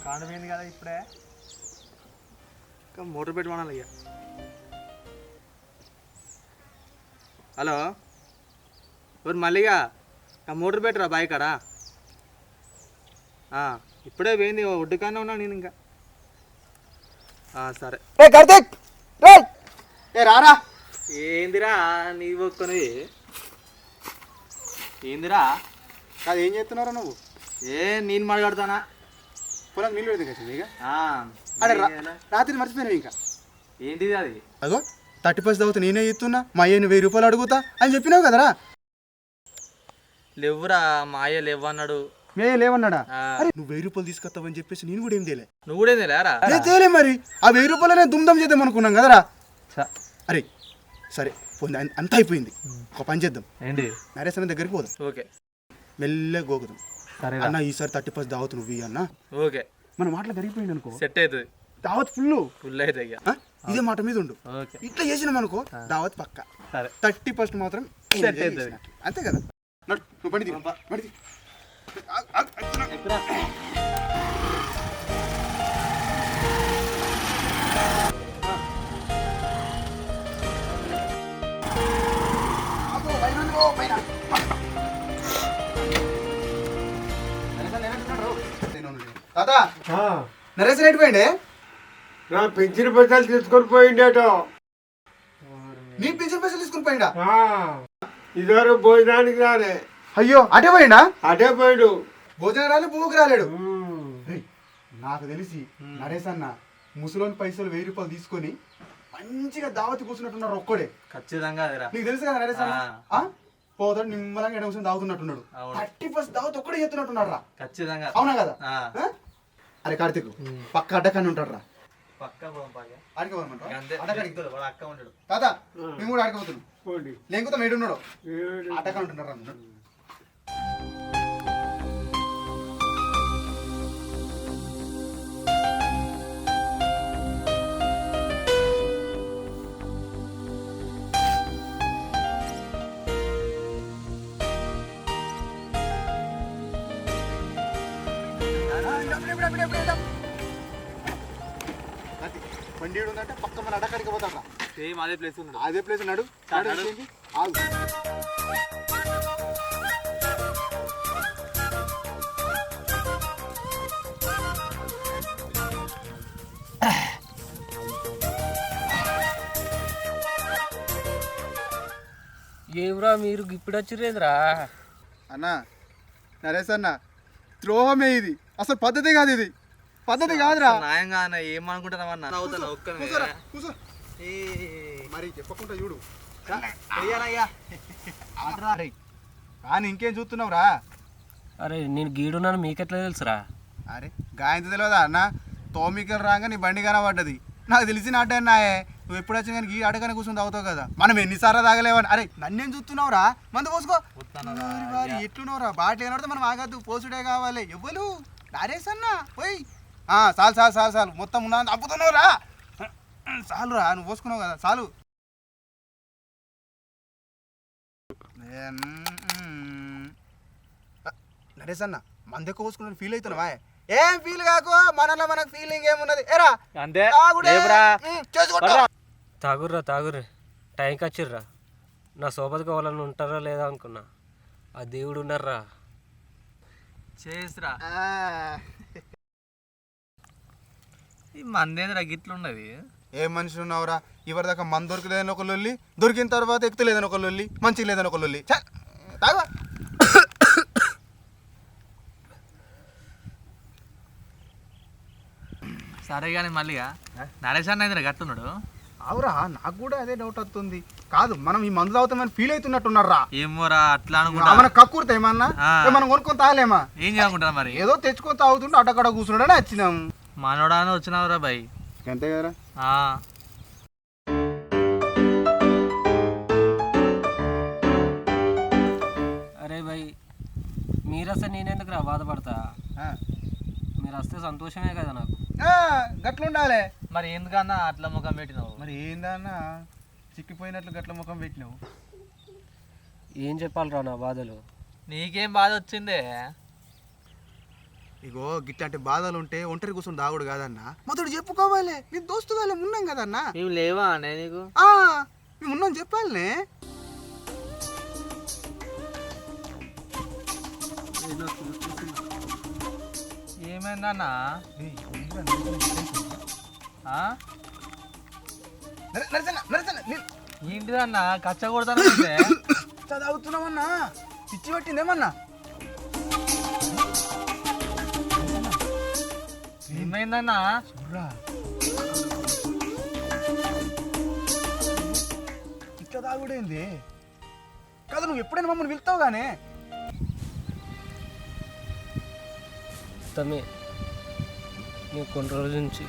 కాండ పోయింది కదా ఇప్పుడే. మోటార్ పెట్టి వాడాలి ఇక. హలో ఎవరు మళ్ళీగా ఆ మోటార్ పెట్టరా బాయ్ కాడా? ఇప్పుడే పోయింది, ఒడ్డుకానే ఉన్నాను నేను ఇంకా. సరే కార్తీక్ రారా. ఏందిరా నీ ఒక్కని? ఏందిరా అది ఏం చేస్తున్నారా నువ్వు? నేను మాట్లాడతానా? పొలం నీళ్ళు పెడితే కదా ఇక. అడే రాత్రి మర్చిపోయినావు ఇంకా. ఏంటిది అది? అగో 30% అవుతా నేనే ఇస్తున్నా, మా అయ్యని 1000 రూపాయలు అడుగుతా అని చెప్పినావు కదరా. లేవురా మా అయ్య లేవన్నాడు. మే లేవన్నాడా? నువ్వు 1000 రూపాయలు తీసుకొస్తావని చెప్పేసి నేను కూడా ఏం తేలే. నువ్వు కూడా ఏం తేలేరా? తేలే మరి. ఆ 1000 రూపాయలు నేను దుమ్దం చేద్దాం అనుకున్నాం కదరా. అరే సరే పోయింది, అంతా అయిపోయింది. ఒక పని చేద్దాం, ఏంటి? నరేష్ అన్న దగ్గరికి పోదాం. ఓకే మెల్లగా గోకుదాం. సరే అన్న ఈసారి 30% దావత్ నువ్వు అన్న. ఓకే మన మాటలు జరిగిపోయింది అనుకో, సెట్ అవుతుంది. దావత్ ఫుల్ అయితే ఇదే మాట మీద ఉండు. ఇట్లా చేసినాం అనుకో దావత్ పక్క. 30% మాత్రం సెట్ అవుతుంది, అంతే కదా. నువ్వు పడి పడి తాతా నరేష్ రేటు పోయిండే. నా పెంచిన పైసలు తీసుకొని పోయిండేట. నీ పెంచిన పైసలు తీసుకుని పోయిండా? ఇదివరకు భోజనానికి రాలే. అయ్యో అటే పోయిండా? అటే పోయాడు. భోజనం రాలే, పువ్వుకి రాలేడు. నాకు తెలిసి నరేష్ అన్న ముసలోని పైసలు 1000 రూపాయలు తీసుకొని మంచిగా దావతి కూర్చున్నట్టున్నారు ఒక్కడే. ఖచ్చితంగా నీకు తెలుసు కదా నరేష్ అన్న పోతాడు నిమ్మలంగా ఎడ కూర్చొని దావుతున్నట్టున్నాడు. 30% దావతి ఒక్కడే చేస్తున్నట్టున్నాడు రా. ఖచ్చితంగా అవునా కదా? అరే కార్తీక్ పక్క అడ్డకాన్ని ఉంటాడు రా. తాత మేము కూడా ఆడుకోబోతున్నాం. లేకపోతే మేడు ఉన్నాడు అడ్డకా ఉంటున్నారు రా. బండి ఉందంటే పక్క మన అడకాడికి పోతాడు. సేమ్ అదే ప్లేస్ ఉన్నాడు. అదే ప్లేస్ ఉన్నాడు. ఏమ్రా మీరు ఇప్పుడు వచ్చిరేంద్రా? అన్నా నరేష్ అన్న ద్రోహమే ఇది, అసలు పద్ధతి కాదు, ఇది పద్ధతి కాదురా. న్యాయంగా ఏమనుకుంటున్నావన్నా? మరి చెప్పకుండా చూడు కానీ ఇంకేం చూస్తున్నావు రా. అరే నేను గీడున్నాను మీకెట్లా తెలుసురా? అరే గాయంత తెలియదా అన్న? తోమికలు రాగా నీ బండి కనబడ్డది. నాకు తెలిసిన అడ్డ అన్నాయే, నువ్వు ఎప్పుడు వచ్చిన కానీ ఈ అడగనే కూర్చొని తాగుతావు కదా, మనం ఎన్నిసార్లు తాగలేవని. అరే నన్నేం చూస్తున్నావు రా? మందు పోసుకో. ఎట్లున్నావురా? బాట ఏనాడితే మనం ఆగద్దు, పోసుడే కావాలి. ఎవ్వరు నరేష్ అన్న పోయి చాలు చాలు చాలు చాలు మొత్తం ఉన్నా అప్పుతున్నావు రా. చాలు రా, నువ్వు పోసుకున్నావు కదా చాలు. నరేష్ అన్న మంది ఎక్కువ పోసుకున్నాను ఫీల్ అవుతున్నావా? ఏం ఫీల్ కాకు, మనలో మనకు ఫీలింగ్ ఏమున్నది? ఏరా అంతే తాగుర్రా తాగుర్రా, టైంకి వచ్చిర్రా. నా సోబతికి వాళ్ళని ఉంటారా లేదా అనుకున్నా, ఆ దేవుడు ఉన్నారా. చేసిరా ఈ మందేంద్రా గిట్లున్నది. ఏం మనిషి ఉన్నావురా? ఇవరిదాకా మంది దొరకలేదని ఒక లొల్లి, దొరికిన తర్వాత ఎక్కుతలేదని ఒక లొల్లి, మంచిగా లేదని ఒక లొల్లి. తాగా సరే కానీ మళ్ళీగా నరేష్ అన్న అయితే గట్టున్నాడు. అవురా, నాకు కూడా అదే డౌట్ వస్తుంది. కాదు మనం ఈ మందు తాగుతామని ఫీల్ అవుతున్నట్టున్నారా? ఏమోరా అట్లా అనుకుంటా. మన కక్కుర్తా ఏమన్నా మనం కొనుక్కొని తాగలేమా? ఏం చేయకుంటా మరి, ఏదో తెచ్చుకొని తాగుతుంటే అటక్కడ కూర్చున్నాడని వచ్చినాం. మనోడా వచ్చినావురా బాయ్. అంతే కదరా. అరే భయ్ మీరు వస్తే నేనెందుకు రా బాధపడతా? మీరు వస్తే సంతోషమే కదా నాకు. గట్లుండాలి మరి. ఎందుకన్నా అట్లా ముఖం పెట్టినావు? మరి ఏందన్నా చిక్కిపోయినట్లు గట్ల ముఖం పెట్టినావు? ఏం చెప్పాలిరా నా బాధలు? నీకేం బాధ వచ్చిందే? ఇగో గిట్లాంటి బాధలు ఉంటే ఒంటరి కూర్చొని దాగుడు కాదన్న మొదటి చెప్పుకోవాలి నీ దోస్తు వాళ్ళే ఉన్నాం కదన్నా. మేము లేవా అనే నీకు మేము ఉన్నాం చెప్పాలనే. ఏమైందన్నా? ఏంటిదన్నా కచ్చ కొడతాను చదువుతున్నామన్నా పిచ్చి పట్టిందేమన్నా. ఏమైందన్నా? ఇట్లా తాగుడేంది కదా? నువ్వు ఎప్పుడైనా మమ్మల్ని వెళ్తావు గానే. తమ్మి నేను కొన్ని రోజుల నుంచి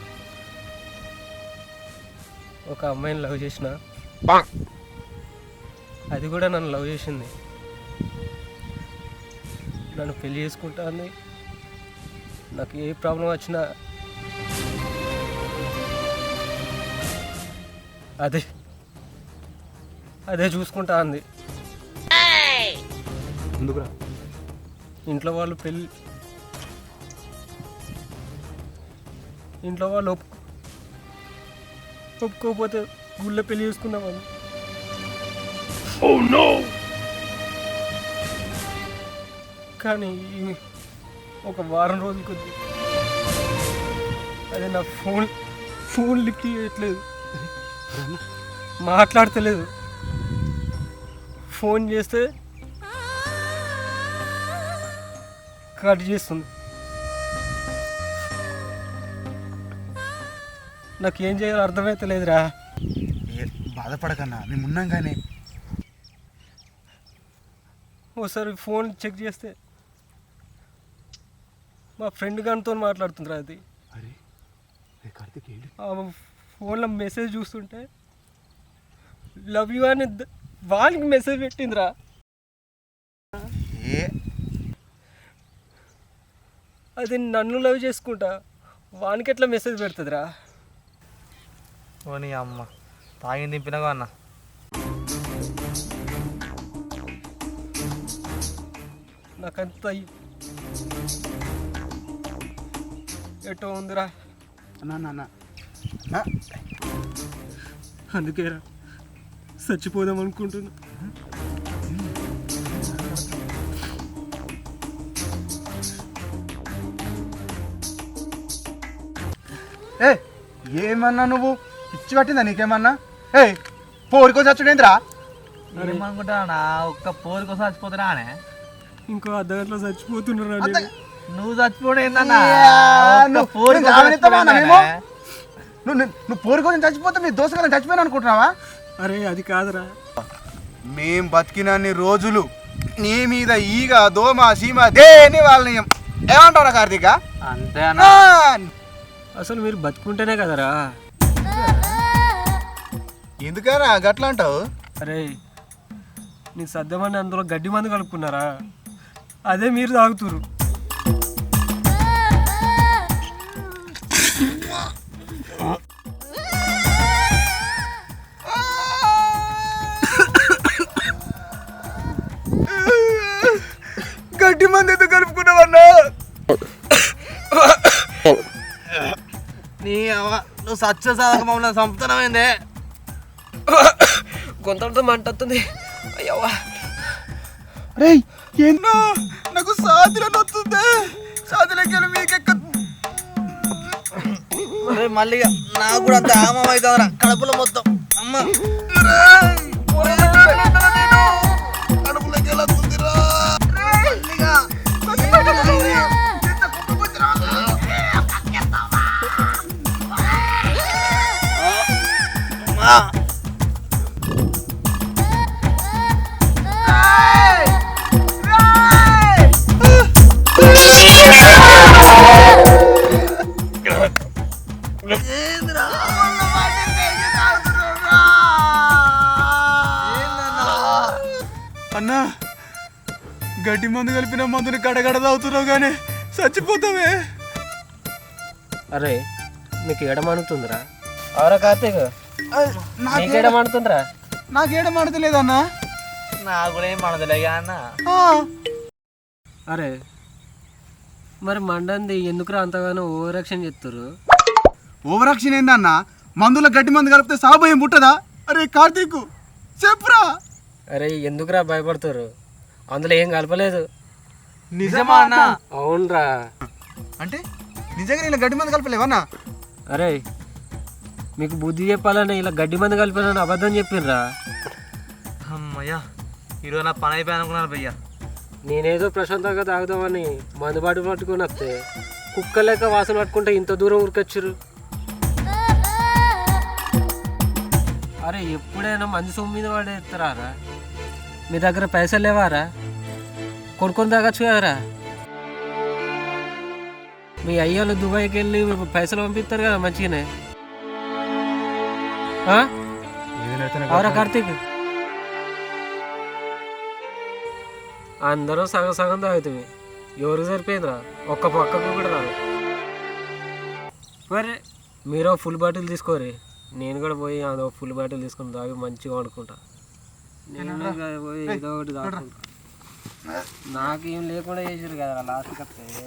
ఒక అమ్మాయిని లవ్ చేసిన, అది కూడా నన్ను లవ్ చేసింది, నన్ను పెళ్లి చేసుకుంటా అంది. నాకు ఏ ప్రాబ్లం వచ్చినా అదే చూసుకుంటా అంది. ఎందుకురా? ఇంట్లో వాళ్ళు ఒప్పుకోకపోతే గుళ్ళో పెళ్లి చేసుకుందామని. కానీ ఒక వారం రోజుల కొద్ది అదే నా ఫోన్ లిఫ్ట్ చేయట్లేదు, మాట్లాడతలేదు. ఫోన్ చేస్తే కట్ చేస్తుంది. నాకేం చేయాలో అర్థమవుతలేదురా. బాధపడకన్నా మేము ఉన్నాం కానీ. ఓసారి ఫోన్ చెక్ చేస్తే మా ఫ్రెండ్ గారితో మాట్లాడుతుందిరా. అది ఫోన్లో మెసేజ్ చూస్తుంటే లవ్ యూ అని వానికి మెసేజ్ పెట్టిందిరా. అది నన్ను లవ్ చేసుకుంటా వానికి ఎట్లా మెసేజ్ పెడుతుందిరా? ఓ నీ అమ్మ తాగింది దింపినాగా అన్న. నాకంత ఎటో ఉందిరా. అందుకేరా చచ్చిపోదాం అనుకుంటున్నా. ఏమన్నా నువ్వు పిచ్చి పట్టిందా నీకేమన్నా? పోరుకో చచ్చుడేంద్రా? ఏమనుకుంటా ఒక్క పోరు కోసం చచ్చిపోతున్నా అనే. ఇంకో అర్ధగంటలో చచ్చిపోతున్నారా? నువ్వు చచ్చిపోవడం ఏందన్నా? నువ్వు పోరు కోసం చచ్చిపోతే మీ దోస్తగాలను చచ్చిపోయాను అనుకుంటున్నావా? అరే అది కాదురా, మేం బతికినన్ని రోజులు నీ మీద ఈగ దోమ సీమ దేని వాళ్ళని ఏమంటావురా కార్తీక? అంతే అన్న. అసలు మీరు బతుకుంటేనే కదరా. ఎందుకరా గట్లా అంటావు? అరే నీకు సర్దమని అందులో గడ్డి మందు కలుపుకున్నారా, అదే మీరు తాగుతురు. గడ్డి మంది ఎందుకు కలుపుకున్నావన్నా? నువ్వు సత్యసాధక మమ్మల్ని సంపుతున్నామైందే. గొంతంతో మంటొస్తుంది. అయ్యవ్వా రే ఎన్నో నాకు సాధిలో నొత్తుంది. సాధిలోకి మీకెక్క మళ్ళీ నాకు కూడా అంత ఆమం అవుతుందిరా కడుపులో మొత్తం. అమ్మ కడుపులోకి ఎలా వస్తుందిరా? అన్నా గడ్డి మందు కలిపిన మందుని గడగడ తాగుతున్నావు కానీ చచ్చిపోతావే. అరే మీకు ఎడమనుతుందిరా? అవరా కార్తీక్, నీకేడమనుతుందిరా? నాకేడమడతలేదన్నా. నాకు కూడా ఏం మనదులేగా అన్న. అరే మరి మండంది ఎందుకురా అంతగానో ఓవర్ యాక్షన్ చేస్తారు? ఓవర్ యాక్షన్ ఏందన్నా? మందులో గడ్డి మందు కలిపితే సాబోయం ముట్టదా? అరే కార్తీక్ చెప్పురా. అరే ఎందుకురా భయపడతారు? అందులో ఏం కలపలేదు. నిజమా అన్న? అవునరా. అంటే నిజంగా ఇలా గడ్డి మందు కలపలేవన్నా? అరే మీకు బుద్ధి చెప్పాలని ఇలా గడ్డి మంది కలిపానని అబద్ధం చెప్పిండ్రా. అమ్మయ్యా, ఈరోజు నా పని అయిపోయి అనుకున్నాను భయ్యా. నేనేదో ప్రశాంతంగా తాగుదామని మందుబాటు పట్టుకుని వస్తే కుక్క లేక వాసన పట్టుకుంటే ఇంత దూరం ఉరికొచ్చారు. అరే ఎప్పుడైనా మంది సొమ్ము మీద పడేస్తారా? మీ దగ్గర పైసలు లేవారా? కొనుక్కొని తాగచ్చు కదరా. మీ అయ్యోళ్ళు దుబాయ్కి వెళ్ళి పైసలు పంపిస్తారు కదా మంచిగానే. అవరా కార్తీక్? అందరూ సగం సగం తాగుతుంది. ఎవరికి సరిపోయిందిరా? ఒక్క పక్కకు కూడా రాదు. మరి మీరు ఫుల్ బాటిల్ తీసుకోరి, నేను కూడా పోయి అదో ఫుల్ బాటిల్ తీసుకుని తాగి మంచిగా వండుకుంటా. నేను పోయి ఏదో ఒకటి తాగుకుంటా. నాకేం లేకుండా చేసారు కదా లాస్ట్కి వస్తే.